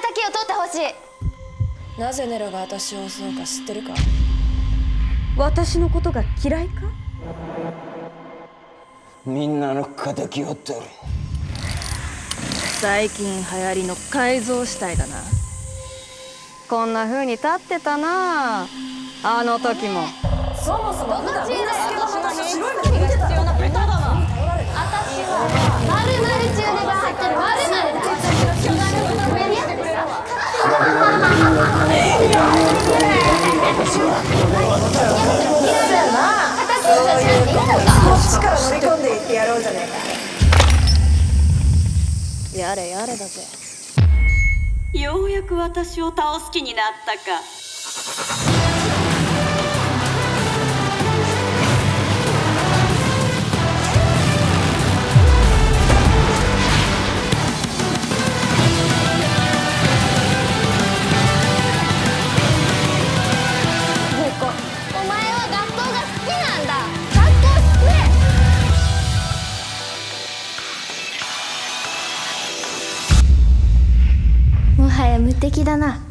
敵を取ってほしい。なぜネロが私を襲うか知ってるか？私のことが嫌いか？みんなの敵を取る。最近流行りの改造死体だな。こんな風に立ってたな、あの時も。そもそも普段みんな白いの見てたようなベタだな。私は〇〇中でが入ってる〇〇だ。私の上にやってくれるわ。こっちから乗り込んでいってやろうじゃねえか。やれやれだぜ。ようやく私を倒す気になったか。お前は学校が好きなんだ。学校救え。もはや無敵だな。